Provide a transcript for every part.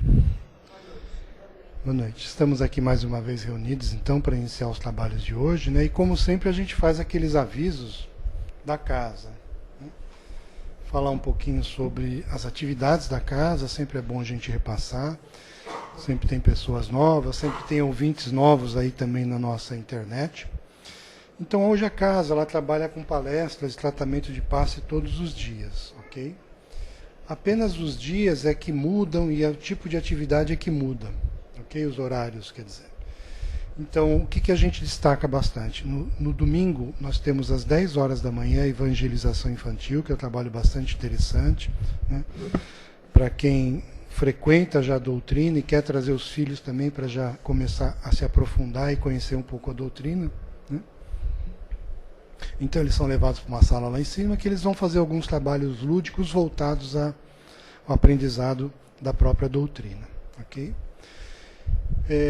irmãos. Boa noite. Estamos aqui mais uma vez reunidos, então, para iniciar os trabalhos de hoje, né? E como sempre a gente faz aqueles avisos da casa, né? Falar um pouquinho sobre as atividades da casa, sempre é bom a gente repassar. Sempre tem pessoas novas, sempre tem ouvintes novos aí também na nossa internet. Então hoje a casa ela trabalha com palestras de tratamento de passe todos os dias, ok? Apenas os dias é que mudam e o tipo de atividade é que muda, ok? Os horários, quer dizer. Então o que a gente destaca bastante? No domingo nós temos às 10 horas da manhã a evangelização infantil, que é um trabalho bastante interessante, né? Para quem frequenta já a doutrina e quer trazer os filhos também para já começar a se aprofundar e conhecer um pouco a doutrina, né? Então eles são levados para uma sala lá em cima que eles vão fazer alguns trabalhos lúdicos voltados ao aprendizado da própria doutrina, ok?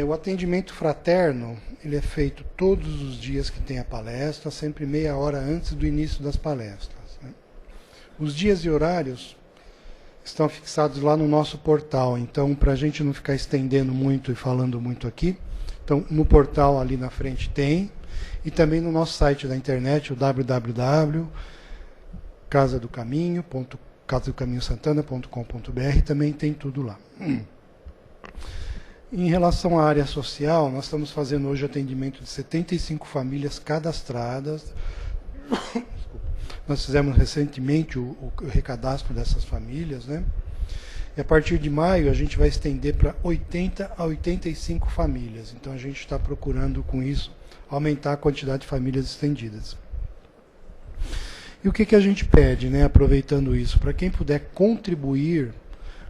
O atendimento fraterno ele é feito todos os dias que tem a palestra, sempre meia hora antes do início das palestras, né? Os dias e horários estão fixados lá no nosso portal, então para a gente não ficar estendendo muito e falando muito aqui, então no portal ali na frente tem, e também no nosso site da internet, o www.casadocaminho.santana.com.br, também tem tudo lá. Em relação à área social, nós estamos fazendo hoje atendimento de 75 famílias cadastradas. Nós fizemos recentemente o recadastro dessas famílias, né? E a partir de maio a gente vai estender para 80 a 85 famílias. Então a gente está procurando com isso aumentar a quantidade de famílias estendidas. E o que a gente pede, né? Aproveitando isso, para quem puder contribuir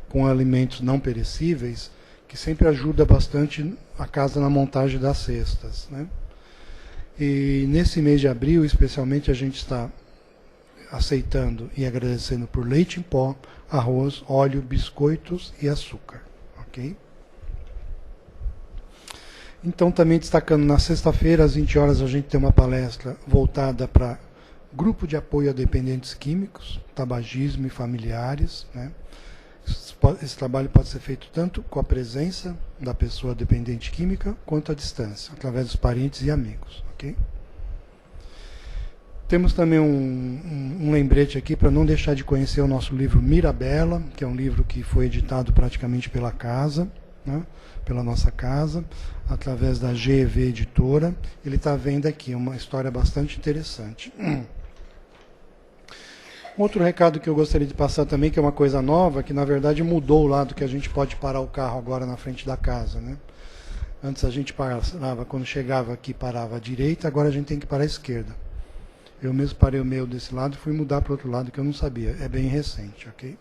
com alimentos não perecíveis, que sempre ajuda bastante a casa na montagem das cestas, né? E nesse mês de abril, especialmente, a gente está aceitando e agradecendo por leite em pó, arroz, óleo, biscoitos e açúcar, ok? Então, também destacando, na sexta-feira, às 20 horas, a gente tem uma palestra voltada para grupo de apoio a dependentes químicos, tabagismo e familiares, né? Esse trabalho pode ser feito tanto com a presença da pessoa dependente química, quanto à distância, através dos parentes e amigos, ok? Temos também um lembrete aqui para não deixar de conhecer o nosso livro Mirabela, que é um livro que foi editado praticamente pela casa, né, pela nossa casa, através da GEV Editora. Ele está à venda aqui, é uma história bastante interessante. Outro recado que eu gostaria de passar também, que é uma coisa nova, que na verdade mudou o lado que a gente pode parar o carro agora na frente da casa, né? Antes a gente parava, quando chegava aqui parava à direita, agora a gente tem que parar à esquerda. Eu mesmo parei o meu desse lado e fui mudar para o outro lado, que eu não sabia. É bem recente, ok?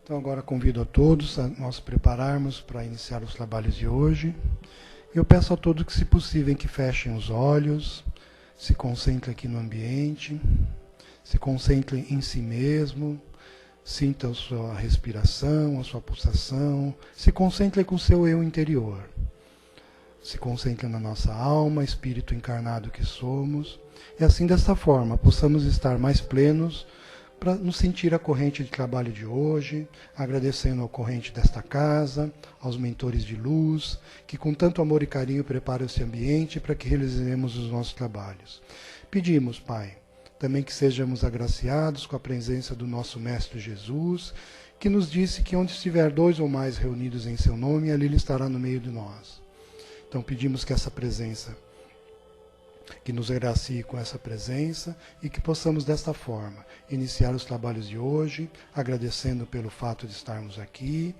Então agora convido a todos a nós prepararmos para iniciar os trabalhos de hoje. Eu peço a todos que, se possível, que fechem os olhos, se concentrem aqui no ambiente, se concentrem em si mesmo, sinta a sua respiração, a sua pulsação, se concentrem com o seu eu interior. Se concentrem na nossa alma, espírito encarnado que somos, e assim, dessa forma, possamos estar mais plenos para nos sentir a corrente de trabalho de hoje, agradecendo ao corrente desta casa, aos mentores de luz, que com tanto amor e carinho preparam esse ambiente para que realizemos os nossos trabalhos. Pedimos, Pai, também que sejamos agraciados com a presença do nosso Mestre Jesus, que nos disse que onde estiver 2 ou mais reunidos em seu nome, ali ele estará no meio de nós. Então pedimos que essa presença, que nos agracie com essa presença e que possamos desta forma iniciar os trabalhos de hoje, agradecendo pelo fato de estarmos aqui,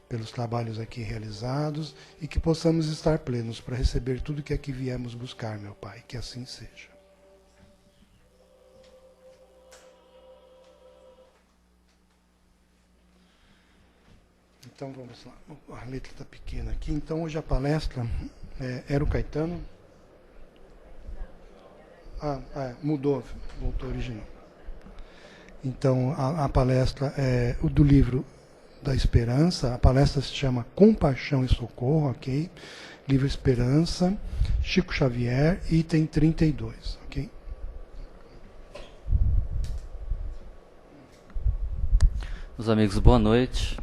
pelos trabalhos aqui realizados, e que possamos estar plenos para receber tudo que aqui viemos buscar, meu Pai, que assim seja. Então vamos lá, a letra está pequena aqui, então hoje a palestra era o Caetano. Mudou, voltou ao original. Então, a palestra é do livro da Esperança. A palestra se chama Compaixão e Socorro, ok? Livro Esperança, Chico Xavier, item 32, ok? Meus amigos, boa noite.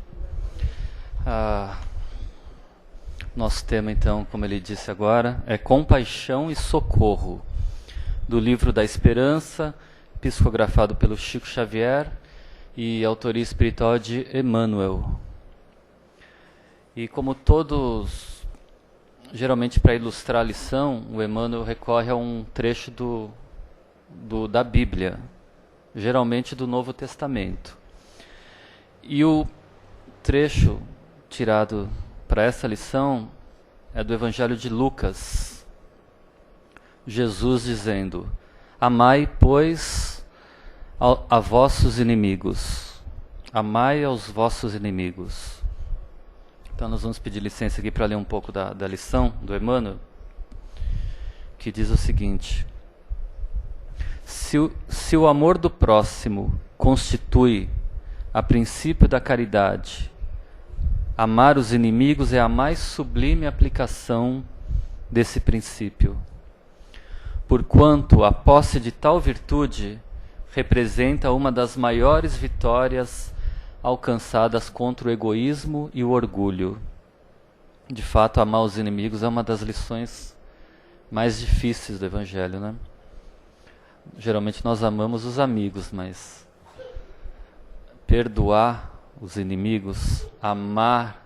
Nosso tema, então, como ele disse agora, é Compaixão e Socorro, do Livro da Esperança, psicografado pelo Chico Xavier e autoria espiritual de Emmanuel. E como todos, geralmente para ilustrar a lição, o Emmanuel recorre a um trecho da Bíblia, geralmente do Novo Testamento. E o trecho tirado para essa lição é do Evangelho de Lucas. Jesus dizendo: amai, pois, a vossos inimigos. Amai aos vossos inimigos. Então nós vamos pedir licença aqui para ler um pouco da lição do Emmanuel, que diz o seguinte: se o amor do próximo constitui a princípio da caridade, amar os inimigos é a mais sublime aplicação desse princípio, porquanto a posse de tal virtude representa uma das maiores vitórias alcançadas contra o egoísmo e o orgulho. De fato, amar os inimigos é uma das lições mais difíceis do Evangelho, né? Geralmente nós amamos os amigos, mas perdoar os inimigos, amar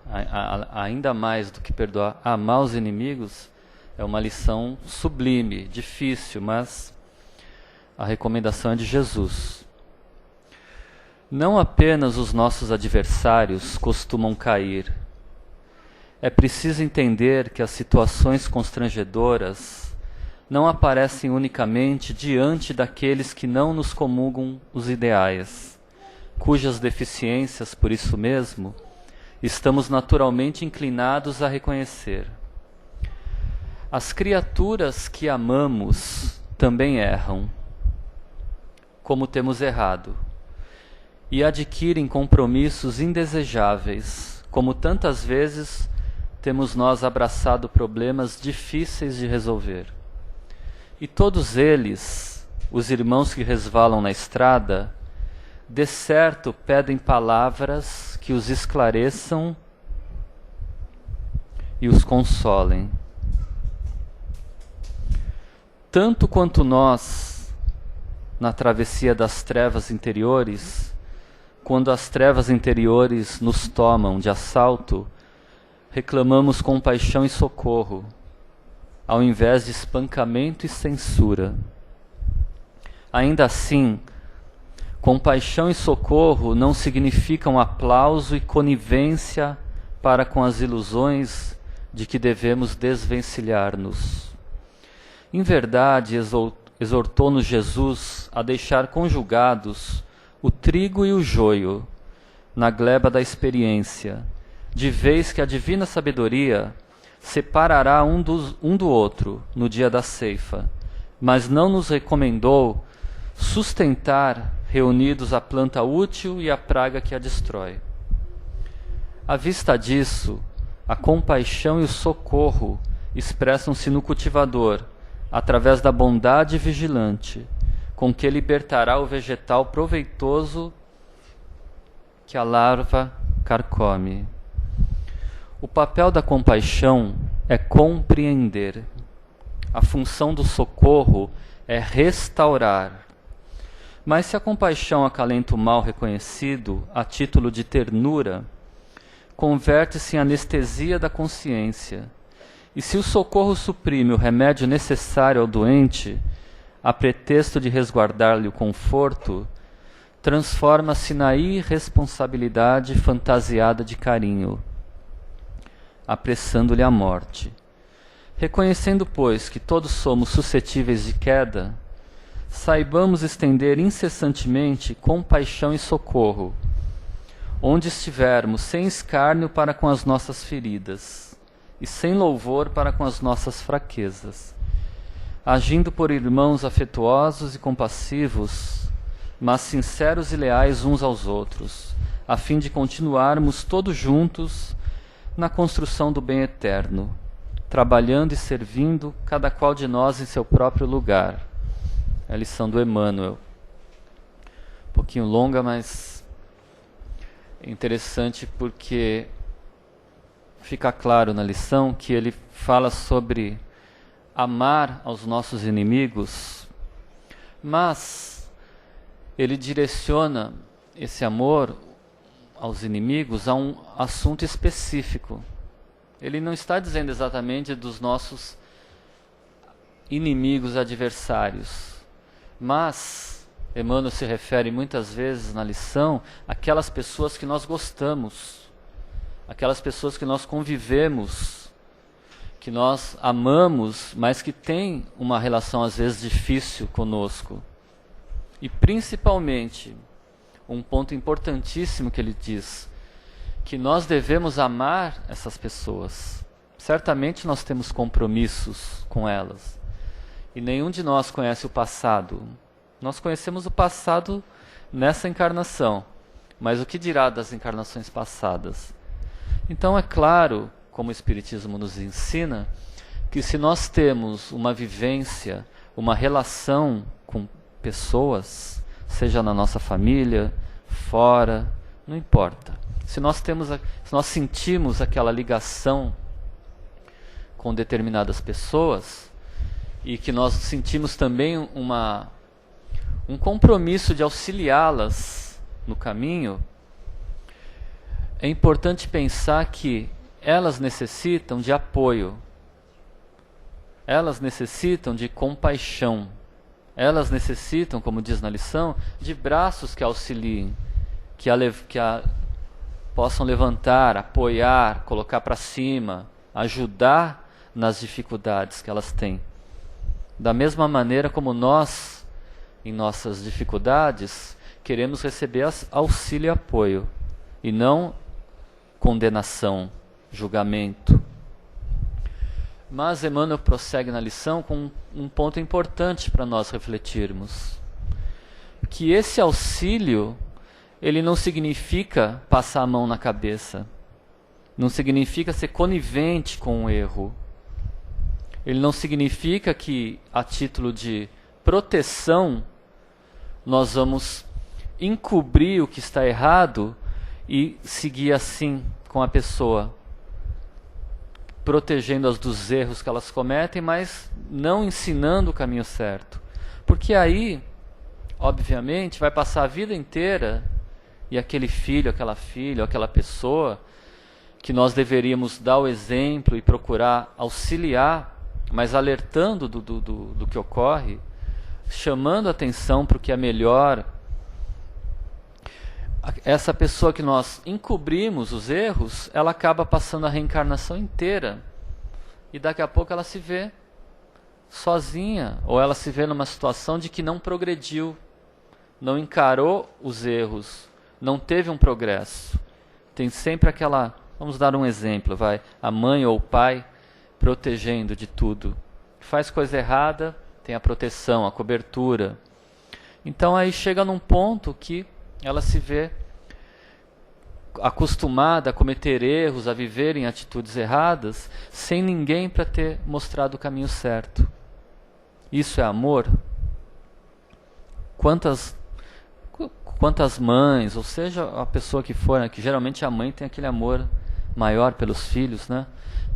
ainda mais do que perdoar, amar os inimigos é uma lição sublime, difícil, mas a recomendação é de Jesus. Não apenas os nossos adversários costumam cair. É preciso entender que as situações constrangedoras não aparecem unicamente diante daqueles que não nos comungam os ideais, cujas deficiências, por isso mesmo, estamos naturalmente inclinados a reconhecer. As criaturas que amamos também erram, como temos errado, e adquirem compromissos indesejáveis, como tantas vezes temos nós abraçado problemas difíceis de resolver. E todos eles, os irmãos que resvalam na estrada, de certo pedem palavras que os esclareçam e os consolem. Tanto quanto nós, na travessia das trevas interiores, quando as trevas interiores nos tomam de assalto, reclamamos compaixão e socorro, ao invés de espancamento e censura. Ainda assim, compaixão e socorro não significam aplauso e conivência para com as ilusões de que devemos desvencilhar-nos. Em verdade, exortou-nos Jesus a deixar conjugados o trigo e o joio na gleba da experiência, de vez que a divina sabedoria separará um do outro no dia da ceifa, mas não nos recomendou sustentar reunidos a planta útil e a praga que a destrói. À vista disso, a compaixão e o socorro expressam-se no cultivador, através da bondade vigilante, com que libertará o vegetal proveitoso que a larva carcome. O papel da compaixão é compreender. A função do socorro é restaurar. Mas se a compaixão acalenta o mal reconhecido a título de ternura, converte-se em anestesia da consciência. E se o socorro suprime o remédio necessário ao doente, a pretexto de resguardar-lhe o conforto, transforma-se na irresponsabilidade fantasiada de carinho, apressando-lhe a morte. Reconhecendo, pois, que todos somos suscetíveis de queda, saibamos estender incessantemente compaixão e socorro, onde estivermos, sem escárnio para com as nossas feridas, e sem louvor para com as nossas fraquezas, agindo por irmãos afetuosos e compassivos, mas sinceros e leais uns aos outros, a fim de continuarmos todos juntos na construção do bem eterno, trabalhando e servindo cada qual de nós em seu próprio lugar. É a lição do Emmanuel. Um pouquinho longa, mas é interessante porque fica claro na lição que ele fala sobre amar aos nossos inimigos, mas ele direciona esse amor aos inimigos a um assunto específico. Ele não está dizendo exatamente dos nossos inimigos adversários, mas Emmanuel se refere muitas vezes na lição àquelas pessoas que nós gostamos, aquelas pessoas que nós convivemos, que nós amamos, mas que têm uma relação às vezes difícil conosco. E principalmente, um ponto importantíssimo que ele diz, que nós devemos amar essas pessoas. Certamente nós temos compromissos com elas. E nenhum de nós conhece o passado. Nós conhecemos o passado nessa encarnação, mas o que dirá das encarnações passadas? Então é claro, como o Espiritismo nos ensina, que se nós temos uma vivência, uma relação com pessoas, seja na nossa família, fora, não importa. Se nós sentimos aquela ligação com determinadas pessoas e que nós sentimos também um compromisso de auxiliá-las no caminho, é importante pensar que elas necessitam de apoio, elas necessitam de compaixão, elas necessitam, como diz na lição, de braços que auxiliem, que possam levantar, apoiar, colocar para cima, ajudar nas dificuldades que elas têm. Da mesma maneira como nós, em nossas dificuldades, queremos receber auxílio e apoio, e não condenação, julgamento. Mas Emmanuel prossegue na lição com um ponto importante para nós refletirmos, que esse auxílio, ele não significa passar a mão na cabeça, não significa ser conivente com o erro, ele não significa que, a título de proteção, nós vamos encobrir o que está errado e seguir assim com a pessoa, protegendo-as dos erros que elas cometem, mas não ensinando o caminho certo. Porque aí, obviamente, vai passar a vida inteira e aquele filho, aquela filha, aquela pessoa que nós deveríamos dar o exemplo e procurar auxiliar, mas alertando do que ocorre, chamando a atenção para o que é melhor. Essa pessoa que nós encobrimos os erros, ela acaba passando a reencarnação inteira e daqui a pouco ela se vê sozinha, ou ela se vê numa situação de que não progrediu, não encarou os erros, não teve um progresso. Tem sempre aquela, vamos dar um exemplo, a mãe ou o pai protegendo de tudo. Faz coisa errada, tem a proteção, a cobertura. Então aí chega num ponto que ela se vê acostumada a cometer erros, a viver em atitudes erradas, sem ninguém para ter mostrado o caminho certo. Isso é amor? Quantas mães, ou seja, a pessoa que for, né, que geralmente a mãe tem aquele amor maior pelos filhos, né?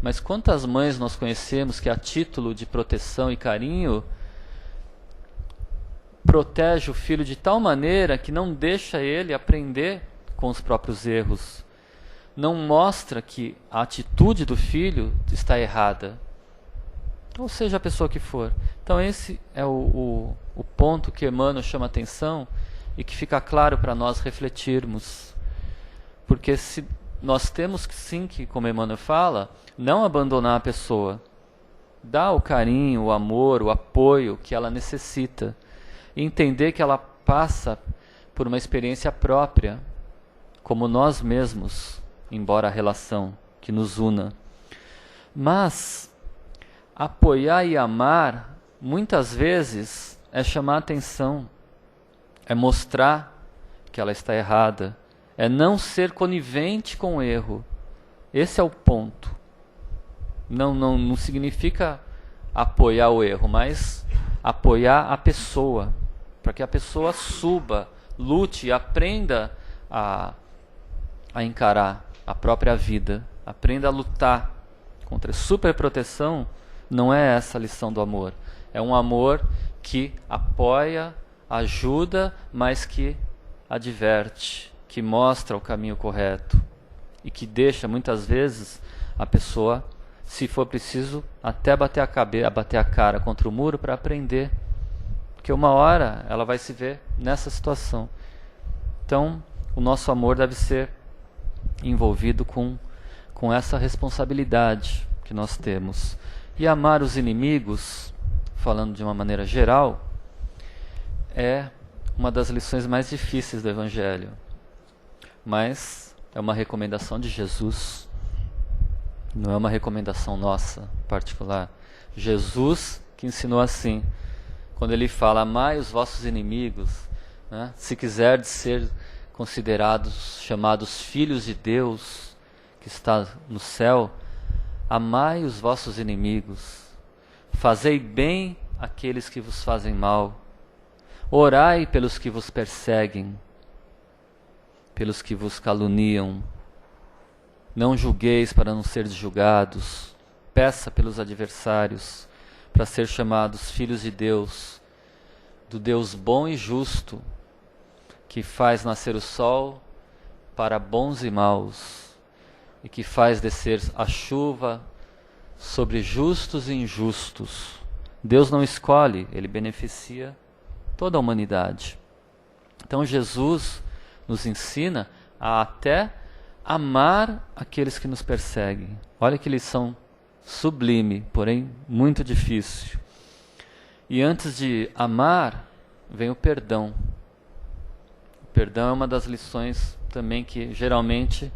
Mas quantas mães nós conhecemos que, a título de proteção e carinho, protege o filho de tal maneira que não deixa ele aprender com os próprios erros, não mostra que a atitude do filho está errada, ou seja, a pessoa que for. Então esse é o ponto que Emmanuel chama atenção e que fica claro para nós refletirmos, porque se nós temos que sim, que, como Emmanuel fala, não abandonar a pessoa, dar o carinho, o amor, o apoio que ela necessita, e entender que ela passa por uma experiência própria, como nós mesmos, embora a relação que nos una. Mas apoiar e amar, muitas vezes, é chamar a atenção, é mostrar que ela está errada, É não ser conivente com o erro. Esse é o ponto. Não significa apoiar o erro, mas apoiar a pessoa, para que a pessoa suba, lute e aprenda a encarar a própria vida, aprenda a lutar contra a superproteção. Não é essa a lição do amor. É um amor que apoia, ajuda, mas que adverte, que mostra o caminho correto e que deixa muitas vezes a pessoa, se for preciso, até bater a cara contra o muro para aprender, porque uma hora ela vai se ver nessa situação. Então, o nosso amor deve ser envolvido com essa responsabilidade que nós temos. E amar os inimigos, falando de uma maneira geral, é uma das lições mais difíceis do Evangelho. Mas é uma recomendação de Jesus. Não é uma recomendação nossa, particular. Jesus que ensinou assim. Quando ele fala, amai os vossos inimigos, né? Se quiserdes ser considerados, chamados filhos de Deus, que está no céu, amai os vossos inimigos. Fazei bem àqueles que vos fazem mal. Orai pelos que vos perseguem, pelos que vos caluniam. Não julgueis para não seres julgados. Peça pelos adversários, para ser chamados filhos de Deus, do Deus bom e justo, que faz nascer o sol para bons e maus, e que faz descer a chuva sobre justos e injustos. Deus não escolhe, Ele beneficia toda a humanidade. Então Jesus nos ensina a até amar aqueles que nos perseguem. Olha que lição sublime, porém muito difícil. E antes de amar, vem o perdão. O perdão é uma das lições também que geralmente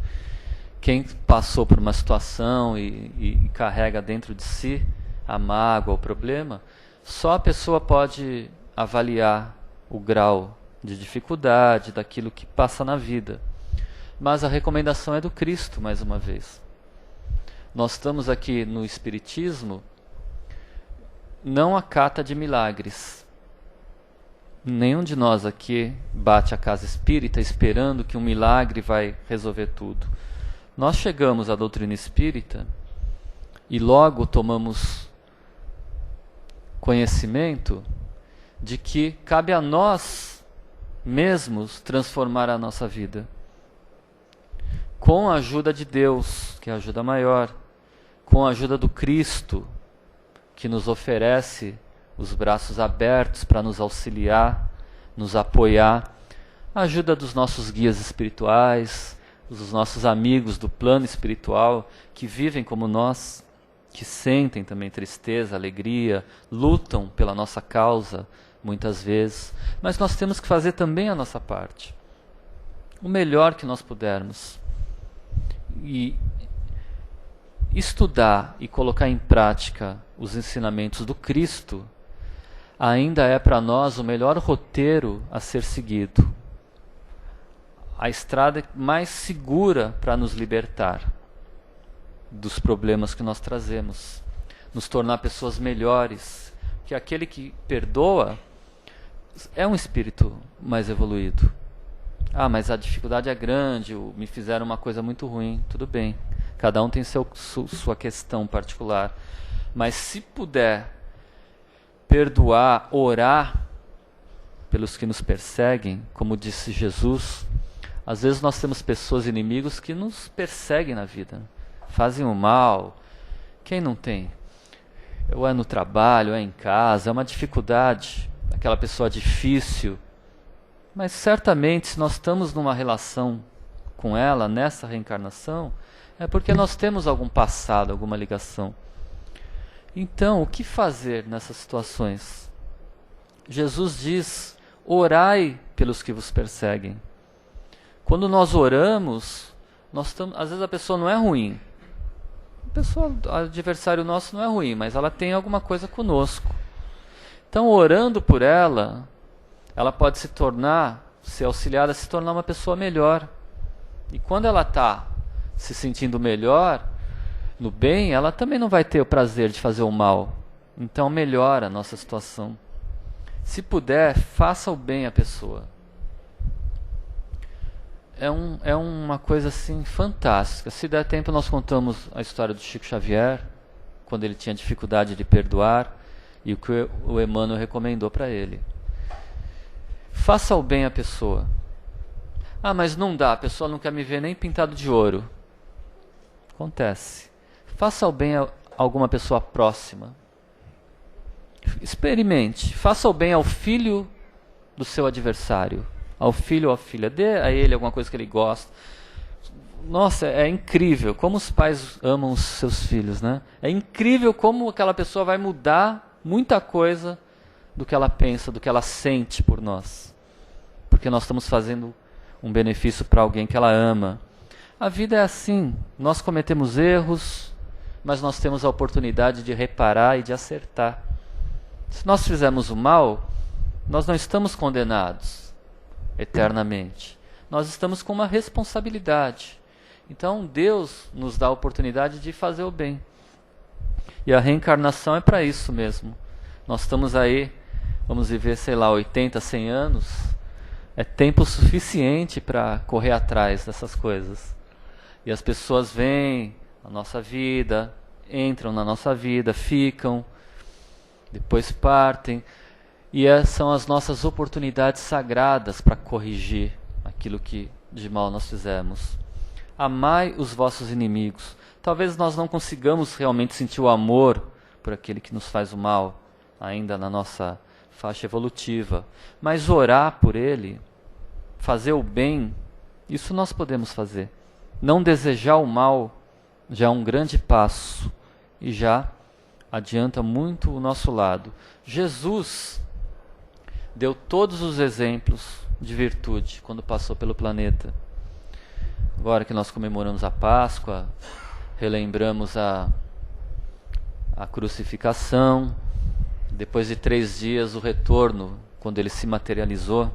quem passou por uma situação e carrega dentro de si a mágoa, o problema, só a pessoa pode avaliar o grau de dificuldade daquilo que passa na vida. Mas a recomendação é do Cristo, mais uma vez. Nós estamos aqui no Espiritismo, não a cata de milagres. Nenhum de nós aqui bate a casa espírita esperando que um milagre vai resolver tudo. Nós chegamos à doutrina espírita e logo tomamos conhecimento de que cabe a nós mesmos transformar a nossa vida. Com a ajuda de Deus, que é a ajuda maior, com a ajuda do Cristo, que nos oferece os braços abertos para nos auxiliar, nos apoiar, a ajuda dos nossos guias espirituais, dos nossos amigos do plano espiritual, que vivem como nós, que sentem também tristeza, alegria, lutam pela nossa causa, muitas vezes, mas nós temos que fazer também a nossa parte, o melhor que nós pudermos. E estudar e colocar em prática os ensinamentos do Cristo ainda é para nós o melhor roteiro a ser seguido, a estrada mais segura para nos libertar dos problemas que nós trazemos, nos tornar pessoas melhores, que aquele que perdoa é um espírito mais evoluído. Ah, mas a dificuldade é grande, me fizeram uma coisa muito ruim. Tudo bem, cada um tem sua questão particular. Mas se puder perdoar, orar pelos que nos perseguem, como disse Jesus, às vezes nós temos pessoas, inimigos, que nos perseguem na vida, fazem o mal. Quem não tem? Ou é no trabalho, ou é em casa, é uma dificuldade, aquela pessoa difícil. Mas certamente, se nós estamos numa relação com ela, nessa reencarnação, é porque nós temos algum passado, alguma ligação. Então, o que fazer nessas situações? Jesus diz, orai pelos que vos perseguem. Quando nós oramos, às vezes a pessoa não é ruim. O adversário nosso não é ruim, mas ela tem alguma coisa conosco. Então, orando por ela, ela pode ser auxiliada a se tornar uma pessoa melhor. E quando ela está se sentindo melhor, no bem, ela também não vai ter o prazer de fazer o mal. Então melhora a nossa situação. Se puder, faça o bem à pessoa. É uma coisa assim fantástica. Se der tempo, nós contamos a história do Chico Xavier, quando ele tinha dificuldade de perdoar, e o que o Emmanuel recomendou para ele. Faça o bem à pessoa. Ah, mas não dá, a pessoa não quer me ver nem pintado de ouro. Acontece. Faça o bem a alguma pessoa próxima. Experimente. Faça o bem ao filho do seu adversário. Ao filho ou à filha. Dê a ele alguma coisa que ele gosta. Nossa, é incrível como os pais amam os seus filhos, né? É incrível como aquela pessoa vai mudar muita coisa do que ela pensa, do que ela sente por nós. Porque nós estamos fazendo um benefício para alguém que ela ama. A vida é assim. Nós cometemos erros, mas nós temos a oportunidade de reparar e de acertar. Se nós fizermos o mal, nós não estamos condenados eternamente. Nós estamos com uma responsabilidade. Então Deus nos dá a oportunidade de fazer o bem. E a reencarnação é para isso mesmo. Nós estamos aí, vamos viver, sei lá, 80, 100 anos. É tempo suficiente para correr atrás dessas coisas. E as pessoas vêm na nossa vida, entram na nossa vida, ficam, depois partem. E são as nossas oportunidades sagradas para corrigir aquilo que de mal nós fizemos. Amai os vossos inimigos. Talvez nós não consigamos realmente sentir o amor por aquele que nos faz o mal, ainda na nossa faixa evolutiva. Mas orar por ele, fazer o bem, isso nós podemos fazer. Não desejar o mal já é um grande passo e já adianta muito o nosso lado. Jesus deu todos os exemplos de virtude quando passou pelo planeta. Agora que nós comemoramos a Páscoa, relembramos a crucificação, depois de 3 dias o retorno, quando ele se materializou,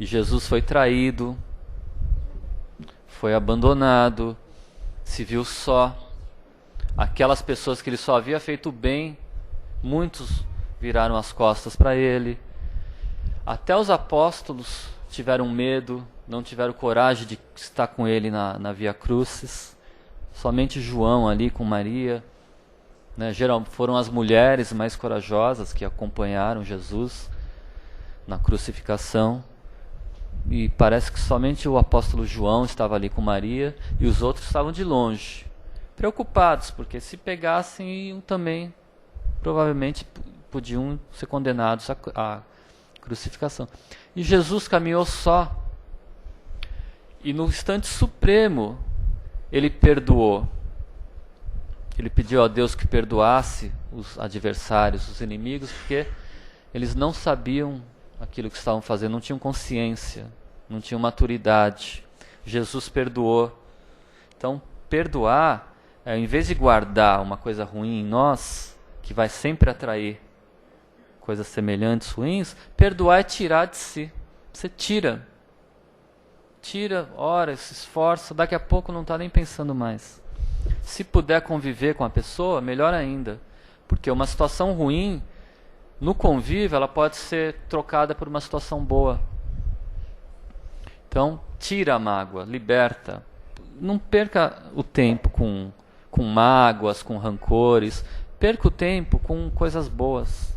e Jesus foi traído, foi abandonado, se viu só. Aquelas pessoas que ele só havia feito bem, muitos viraram as costas para ele. Até os apóstolos tiveram medo, não tiveram coragem de estar com ele na Via Crucis. Somente João ali com Maria, né? Foram as mulheres mais corajosas que acompanharam Jesus na crucificação. E parece que somente o apóstolo João estava ali com Maria e os outros estavam de longe, preocupados, porque se pegassem iam também, provavelmente podiam ser condenados à crucificação. E Jesus caminhou só. E no instante supremo, ele perdoou. Ele pediu a Deus que perdoasse os adversários, os inimigos, porque eles não sabiam aquilo que estavam fazendo, não tinham consciência, não tinham maturidade. Jesus perdoou. Então, perdoar, em vez de guardar uma coisa ruim em nós, que vai sempre atrair coisas semelhantes, ruins, perdoar é tirar de si. Você tira, ora, se esforça, daqui a pouco não está nem pensando mais. Se puder conviver com a pessoa, melhor ainda, porque uma situação ruim, no convívio, ela pode ser trocada por uma situação boa. Então, tira a mágoa, liberta. Não perca o tempo com mágoas, com rancores. Perca o tempo com coisas boas.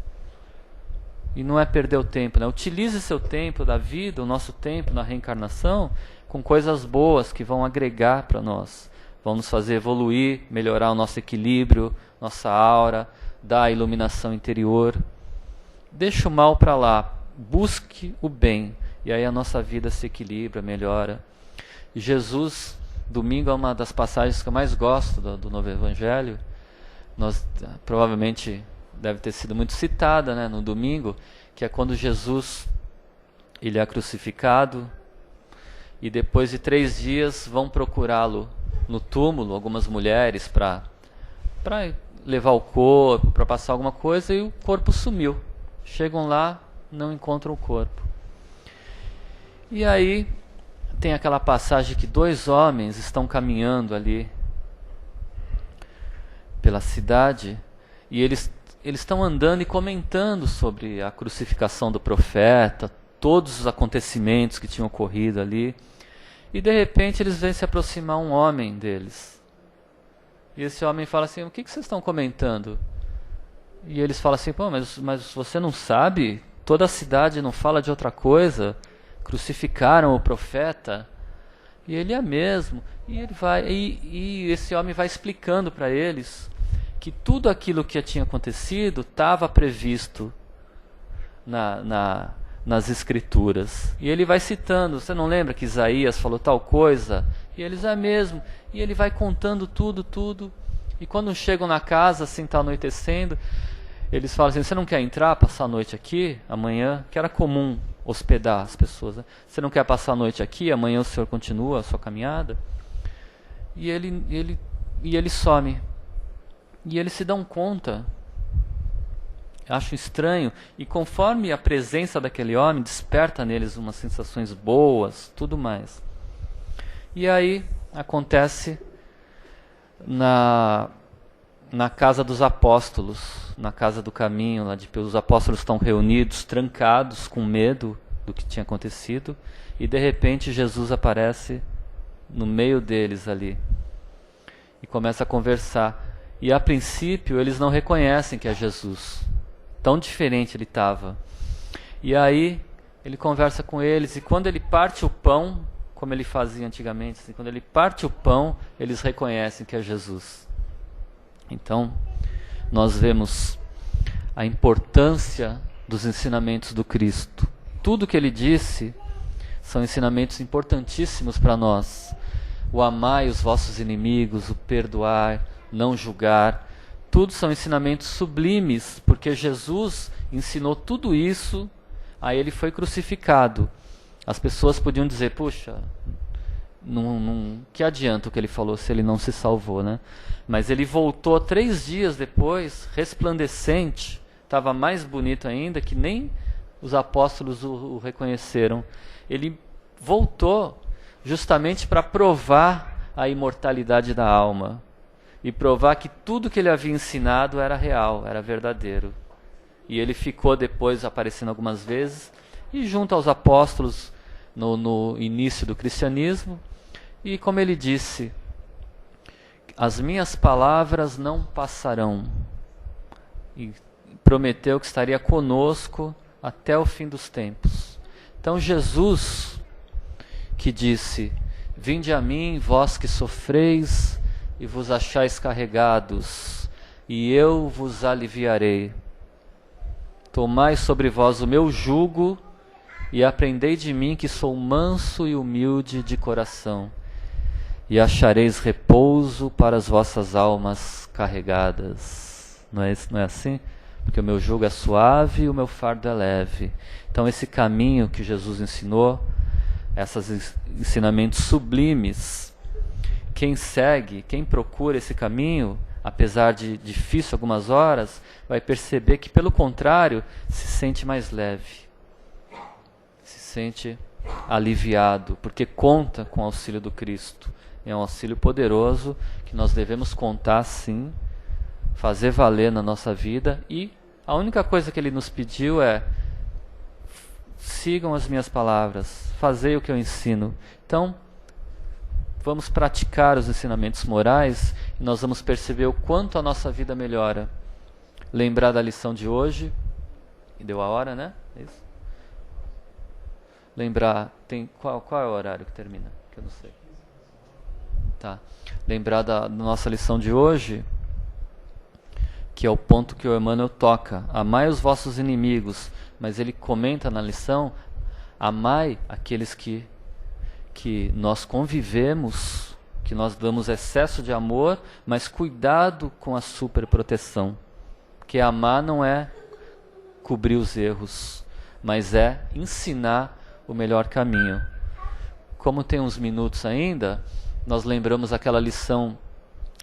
E não é perder o tempo, né? Utilize seu tempo da vida, o nosso tempo na reencarnação, com coisas boas que vão agregar para nós. Vão nos fazer evoluir, melhorar o nosso equilíbrio, nossa aura, dar a iluminação interior. Deixa o mal para lá, busque o bem, e aí a nossa vida se equilibra, melhora. E Jesus, domingo é uma das passagens que eu mais gosto do Novo Evangelho. Nós provavelmente deve ter sido muito citada, né, no domingo, que é quando Jesus ele é crucificado e depois de 3 dias vão procurá-lo no túmulo, algumas mulheres, para levar o corpo, para passar alguma coisa, e o corpo sumiu. Chegam lá, não encontram o corpo. E aí tem aquela passagem que 2 homens estão caminhando ali pela cidade e eles estão andando e comentando sobre a crucificação do profeta, todos os acontecimentos que tinham ocorrido ali. E de repente eles veem se aproximar um homem deles. E esse homem fala assim: o que vocês estão comentando? E eles falam assim: pô, mas você não sabe? Toda a cidade não fala de outra coisa. Crucificaram o profeta. E ele é mesmo. E ele vai, e esse homem vai explicando para eles que tudo aquilo que tinha acontecido estava previsto nas escrituras. E ele vai citando: você não lembra que Isaías falou tal coisa? E eles: é mesmo. E ele vai contando tudo. E quando chegam na casa, assim, está anoitecendo, eles falam assim: você não quer entrar, passar a noite aqui, amanhã? Que era comum hospedar as pessoas, né? Você não quer passar a noite aqui, amanhã o senhor continua a sua caminhada? E ele some. E eles se dão conta, acham estranho, e conforme a presença daquele homem desperta neles umas sensações boas, tudo mais. E aí acontece na casa dos apóstolos, na casa do caminho, lá os apóstolos estão reunidos, trancados, com medo do que tinha acontecido, e de repente Jesus aparece no meio deles ali e começa a conversar. E a princípio eles não reconhecem que é Jesus, tão diferente ele estava. E aí ele conversa com eles, e quando ele parte o pão, como ele fazia antigamente, assim, quando ele parte o pão, eles reconhecem que é Jesus. Então, nós vemos a importância dos ensinamentos do Cristo. Tudo que ele disse são ensinamentos importantíssimos para nós. O amai os vossos inimigos, o perdoar, não julgar, tudo são ensinamentos sublimes, porque Jesus ensinou tudo isso, aí ele foi crucificado. As pessoas podiam dizer: puxa, que adianta o que ele falou se ele não se salvou, né? Mas ele voltou 3 dias depois, resplandecente, estava mais bonito ainda, que nem os apóstolos o reconheceram. Ele voltou justamente para provar a imortalidade da alma e provar que tudo que ele havia ensinado era real, era verdadeiro. E ele ficou depois aparecendo algumas vezes, e junto aos apóstolos no início do cristianismo. E como ele disse: as minhas palavras não passarão. E prometeu que estaria conosco até o fim dos tempos. Então Jesus, que disse: vinde a mim, vós que sofreis e vos achais carregados, e eu vos aliviarei. Tomai sobre vós o meu jugo e aprendei de mim, que sou manso e humilde de coração, e achareis repouso para as vossas almas carregadas. Não é assim? Porque o meu jugo é suave e o meu fardo é leve. Então esse caminho que Jesus ensinou, esses ensinamentos sublimes, quem segue, quem procura esse caminho, apesar de difícil algumas horas, vai perceber que, pelo contrário, se sente mais leve, se sente aliviado, porque conta com o auxílio do Cristo. É um auxílio poderoso que nós devemos contar, sim, fazer valer na nossa vida, e a única coisa que ele nos pediu é: sigam as minhas palavras, fazei o que eu ensino. Então, vamos praticar os ensinamentos morais e nós vamos perceber o quanto a nossa vida melhora. Lembrar da lição de hoje, e deu a hora, né? Isso. Lembrar, qual é o horário que termina? Que eu não sei. Tá. Lembrar da nossa lição de hoje, que é o ponto que o Emmanuel toca: amai os vossos inimigos. Mas ele comenta na lição: amai aqueles que nós convivemos, que nós damos excesso de amor, mas cuidado com a superproteção. Porque amar não é cobrir os erros, mas é ensinar o melhor caminho. Como tem uns minutos ainda, nós lembramos aquela lição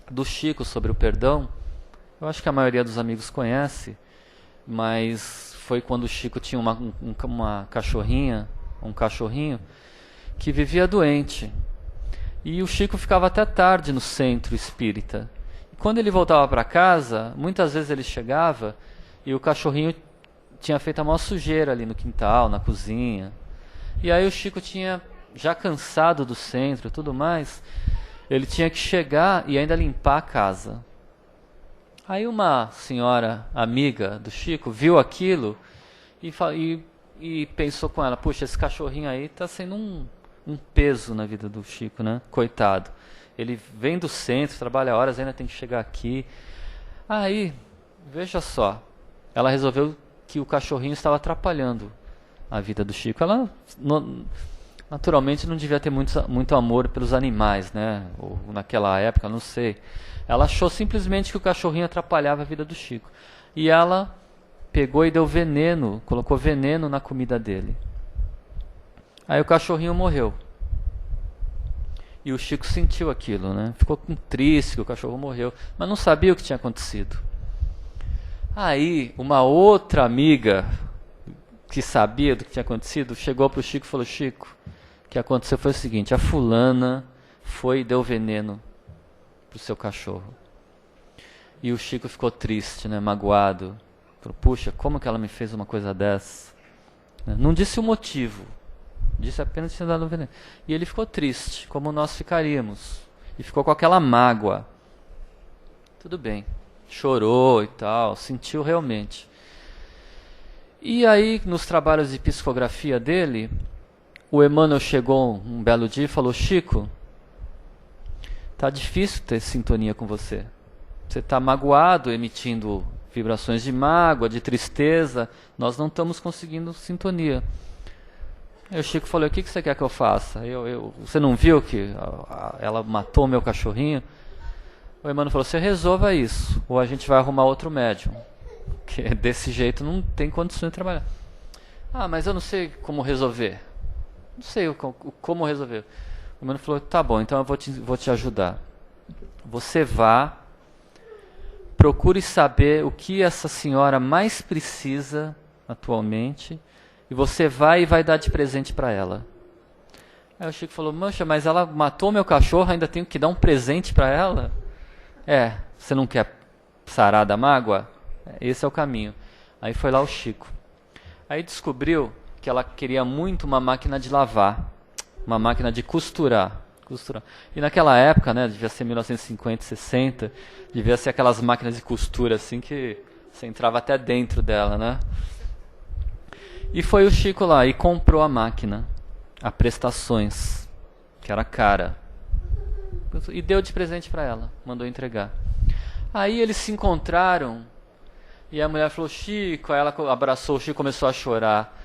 do Chico sobre o perdão. Eu acho que a maioria dos amigos conhece, mas foi quando o Chico tinha uma cachorrinha, um cachorrinho, que vivia doente. E o Chico ficava até tarde no centro espírita. E quando ele voltava para casa, muitas vezes ele chegava e o cachorrinho tinha feito a maior sujeira ali no quintal, na cozinha. E aí o Chico tinha, já cansado do centro e tudo mais, ele tinha que chegar e ainda limpar a casa. Aí uma senhora amiga do Chico viu aquilo e pensou com ela, puxa, esse cachorrinho aí está sendo um peso na vida do Chico, né? Coitado. Ele vem do centro, trabalha horas, ainda tem que chegar aqui. Aí, veja só, ela resolveu que o cachorrinho estava atrapalhando a vida do Chico. Ela, naturalmente, não devia ter muito amor pelos animais, né? Ou naquela época, não sei. Ela achou simplesmente que o cachorrinho atrapalhava a vida do Chico. E ela pegou e deu veneno, colocou veneno na comida dele. Aí o cachorrinho morreu. E o Chico sentiu aquilo, né? Ficou triste que o cachorro morreu, mas não sabia o que tinha acontecido. Aí uma outra amiga que sabia do que tinha acontecido chegou para o Chico e falou: Chico, o que aconteceu foi o seguinte, a fulana foi e deu veneno pro seu cachorro. E o Chico ficou triste, né? Magoado. Falou: puxa, como que ela me fez uma coisa dessa? Não disse o motivo. Disse apenas que tinha dado veneno. E ele ficou triste, como nós ficaríamos. E ficou com aquela mágoa. Tudo bem. Chorou e tal, sentiu realmente. E aí, nos trabalhos de psicografia dele, o Emmanuel chegou um belo dia e falou: Chico, tá difícil ter sintonia com você. Você está magoado, emitindo vibrações de mágoa, de tristeza. Nós não estamos conseguindo sintonia. Aí o Chico falou: o que você quer que eu faça? Você não viu que ela matou o meu cachorrinho? O Emmanuel falou: você resolva isso, ou a gente vai arrumar outro médium. Porque desse jeito não tem condições de trabalhar. Ah, mas eu não sei como resolver. Não sei como resolver. O Emmanuel falou: tá bom, então eu vou te ajudar. Você vá, procure saber o que essa senhora mais precisa atualmente, e você vai e vai dar de presente para ela. Aí o Chico falou: mancha, mas ela matou meu cachorro, ainda tenho que dar um presente para ela? Você não quer sarar da mágoa? Esse é o caminho. Aí foi lá o Chico. Aí descobriu que ela queria muito uma máquina de lavar, uma máquina de costurar. E naquela época, né, devia ser 1950, 60, devia ser aquelas máquinas de costura assim que você entrava até dentro dela, né? E foi o Chico lá e comprou a máquina, a prestações, que era cara. E deu de presente para ela, mandou entregar. Aí eles se encontraram e a mulher falou: Chico, aí ela abraçou o Chico, começou a chorar.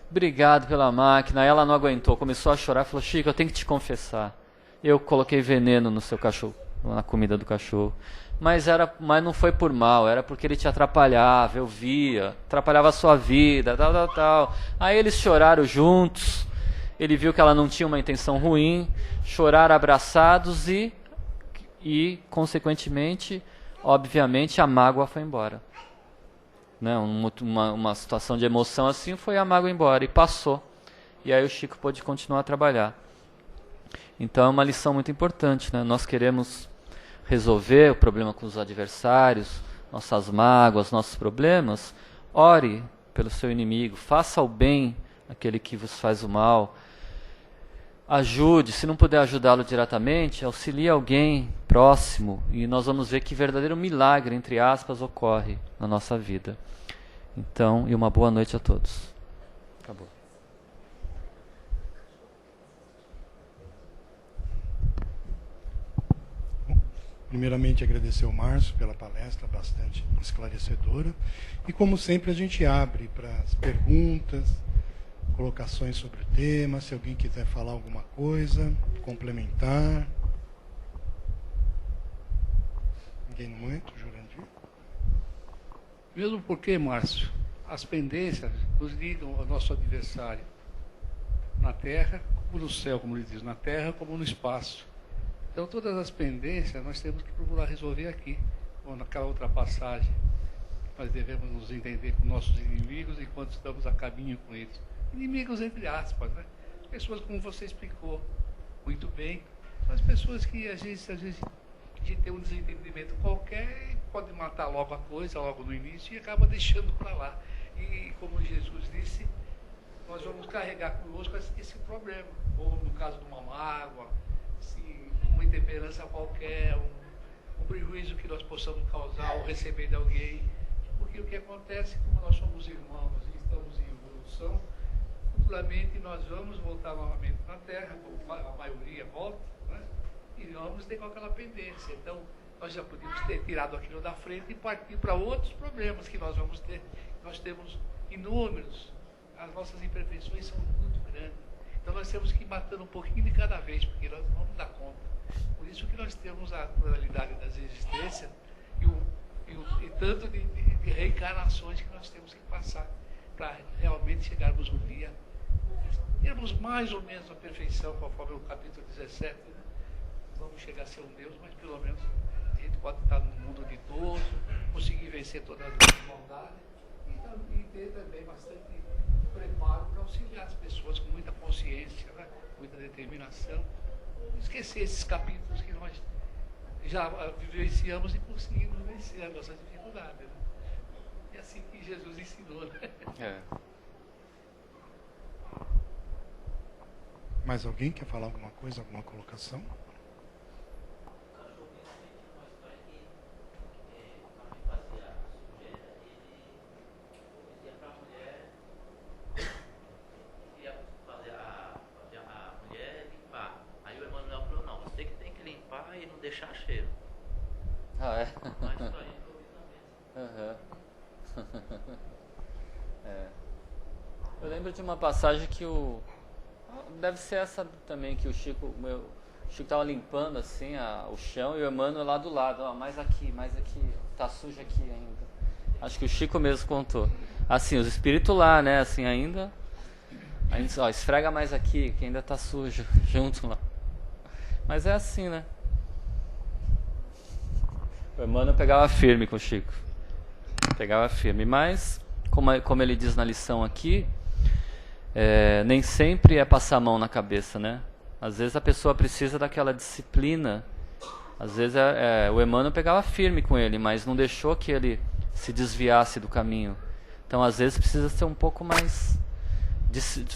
Obrigado pela máquina. Aí ela não aguentou, começou a chorar, falou: Chico, eu tenho que te confessar. Eu coloquei veneno no seu cachorro, na comida do cachorro. Mas não foi por mal, era porque ele te atrapalhava, eu via, atrapalhava a sua vida, tal. Aí eles choraram juntos, ele viu que ela não tinha uma intenção ruim, choraram abraçados e consequentemente, obviamente, a mágoa foi embora. Né? Uma situação de emoção assim, foi a mágoa embora e passou. E aí o Chico pôde continuar a trabalhar. Então é uma lição muito importante, né? Nós queremos resolver o problema com os adversários, nossas mágoas, nossos problemas. Ore pelo seu inimigo, faça o bem àquele que vos faz o mal. Ajude, se não puder ajudá-lo diretamente, auxilie alguém próximo e nós vamos ver que verdadeiro milagre, entre aspas, ocorre na nossa vida. Então, e uma boa noite a todos. Acabou. Primeiramente, agradecer ao Márcio pela palestra bastante esclarecedora. E, como sempre, a gente abre para as perguntas, colocações sobre o tema, se alguém quiser falar alguma coisa, complementar. Ninguém no momento, Jurandir? Mesmo porque, Márcio, as pendências nos ligam ao nosso adversário, na terra como no céu, como ele diz, na terra como no espaço. Então, todas as pendências nós temos que procurar resolver aqui, ou naquela outra passagem. Nós devemos nos entender com nossos inimigos enquanto estamos a caminho com eles. Inimigos entre aspas, né? pessoas como você explicou muito bem, as pessoas que às vezes a gente tem um desentendimento qualquer, pode matar logo a coisa, logo no início, e acaba deixando para lá. E como Jesus disse, nós vamos carregar conosco esse problema. Ou no caso de uma mágoa, se uma intemperança qualquer, um prejuízo que nós possamos causar ou receber de alguém. Porque o que acontece, como nós somos irmãos e estamos em evolução, futuramente nós vamos voltar novamente na Terra, como a maioria volta, né? E vamos ter com aquela pendência. Então, nós já podíamos ter tirado aquilo da frente e partir para outros problemas que nós vamos ter. Nós temos inúmeros, as nossas imperfeições são muito grandes. Então, nós temos que ir matando um pouquinho de cada vez, porque nós não vamos dar conta. Por isso que nós temos a pluralidade das existências e tanto de reencarnações que nós temos que passar para realmente chegarmos um dia, termos mais ou menos a perfeição, conforme o capítulo 17, né? Vamos chegar a ser um Deus, mas pelo menos a gente pode estar num mundo ditoso, conseguir vencer todas as desigualdades e ter também bastante preparo para auxiliar as pessoas com muita consciência, né? Muita determinação. Não esquecer esses capítulos que nós já vivenciamos e conseguimos vencer as nossas dificuldades. Né? É assim que Jesus ensinou. Né? É. Mais alguém quer falar alguma coisa, alguma colocação? Deixar cheiro. Ah, é? Mas isso aí eu ouvi também. É. Eu lembro de uma passagem que deve ser essa também, que o Chico estava limpando assim o chão e o Emmanuel lá do lado, ó, mais aqui, tá sujo aqui ainda. Acho que o Chico mesmo contou. Assim, os espíritos lá, né, assim, ainda ó, esfrega mais aqui, que ainda tá sujo, junto lá. Mas é assim, né? O Emmanuel pegava firme com o Chico. Pegava firme. Mas, como ele diz na lição aqui, nem sempre é passar a mão na cabeça, né? Às vezes a pessoa precisa daquela disciplina. Às vezes o Emmanuel pegava firme com ele, mas não deixou que ele se desviasse do caminho. Então, às vezes, precisa ser um pouco mais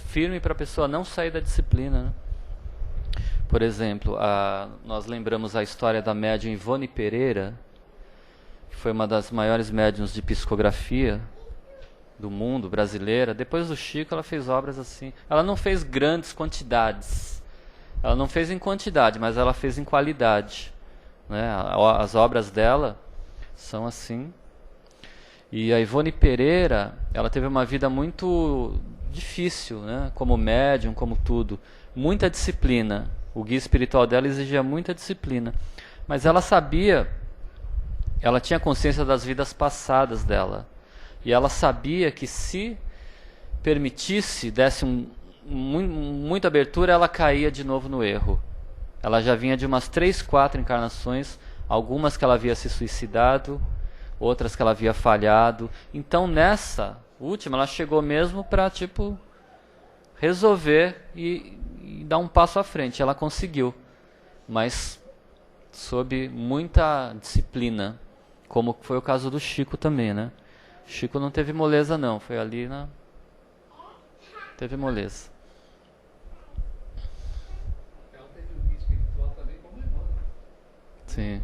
firme para a pessoa não sair da disciplina, né? Por exemplo, nós lembramos a história da médium Ivone Pereira, que foi uma das maiores médiuns de psicografia do mundo, brasileira. Depois do Chico, ela fez obras assim. Ela não fez grandes quantidades. Ela não fez em quantidade, mas ela fez em qualidade, né? As obras dela são assim. E a Ivone Pereira, ela teve uma vida muito difícil, né? Como médium, como tudo. Muita disciplina. O guia espiritual dela exigia muita disciplina. Mas ela sabia, ela tinha consciência das vidas passadas dela. E ela sabia que se permitisse, desse muita abertura, ela caía de novo no erro. Ela já vinha de umas 3, 4 encarnações, algumas que ela havia se suicidado, outras que ela havia falhado. Então nessa última, ela chegou mesmo para resolver e dar um passo à frente. Ela conseguiu, mas sob muita disciplina, como foi o caso do Chico também, né? Chico não teve moleza não, foi ali teve moleza. Ela teve um guia espiritual também como irmã. Sim.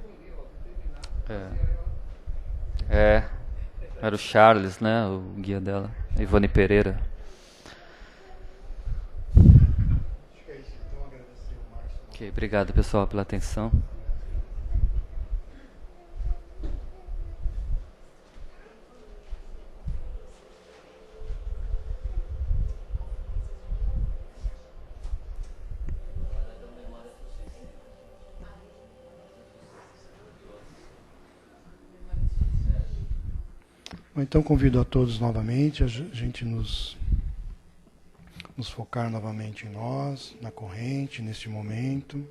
Era o Charles, né? O guia dela, a Ivone Pereira. Ok, obrigado pessoal pela atenção. Então convido a todos novamente a gente nos focar novamente em nós, na corrente, neste momento,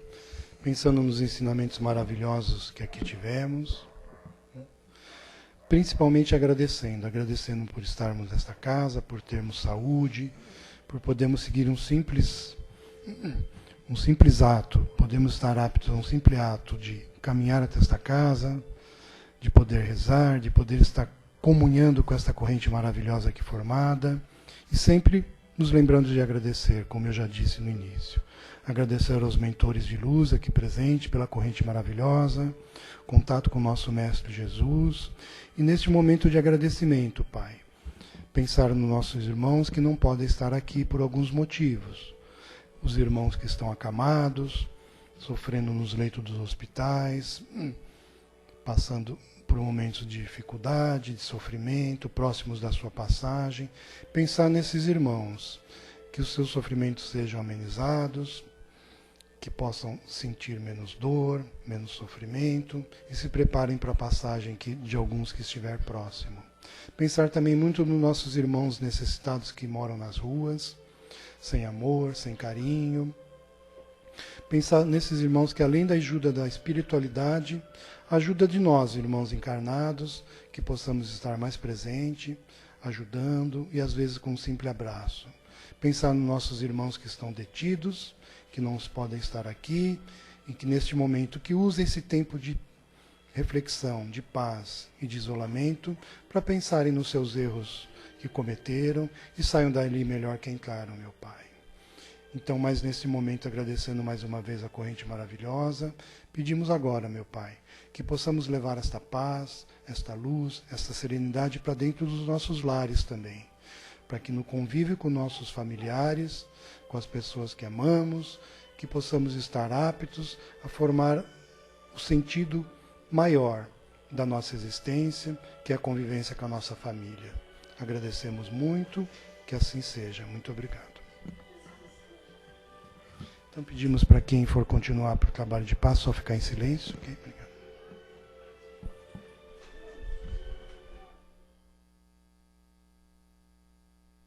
pensando nos ensinamentos maravilhosos que aqui tivemos, principalmente agradecendo por estarmos nesta casa, por termos saúde, por podermos seguir um simples um simples ato, podemos estar aptos a um simples ato de caminhar até esta casa, de poder rezar, de poder estar comunhando com esta corrente maravilhosa aqui formada, e sempre nos lembrando de agradecer, como eu já disse no início. Agradecer aos mentores de luz aqui presentes pela corrente maravilhosa, contato com o nosso Mestre Jesus, e neste momento de agradecimento, Pai, pensar nos nossos irmãos que não podem estar aqui por alguns motivos. Os irmãos que estão acamados, sofrendo nos leitos dos hospitais, passando por momentos de dificuldade, de sofrimento, próximos da sua passagem. Pensar nesses irmãos, que os seus sofrimentos sejam amenizados, que possam sentir menos dor, menos sofrimento, e se preparem para a passagem de alguns que estiver próximo. Pensar também muito nos nossos irmãos necessitados que moram nas ruas, sem amor, sem carinho. Pensar nesses irmãos que, além da ajuda da espiritualidade, ajuda de nós, irmãos encarnados, que possamos estar mais presentes, ajudando e às vezes com um simples abraço. Pensar nos nossos irmãos que estão detidos, que não podem estar aqui, e que neste momento que usem esse tempo de reflexão, de paz e de isolamento para pensarem nos seus erros que cometeram e saiam dali melhor que entraram, meu Pai. Então, mais nesse momento, agradecendo mais uma vez a corrente maravilhosa, pedimos agora, meu Pai, que possamos levar esta paz, esta luz, esta serenidade para dentro dos nossos lares também, para que no convívio com nossos familiares, com as pessoas que amamos, que possamos estar aptos a formar o sentido maior da nossa existência, que é a convivência com a nossa família. Agradecemos muito, que assim seja. Muito obrigado. Então pedimos para quem for continuar para o trabalho de paz, só ficar em silêncio. Okay?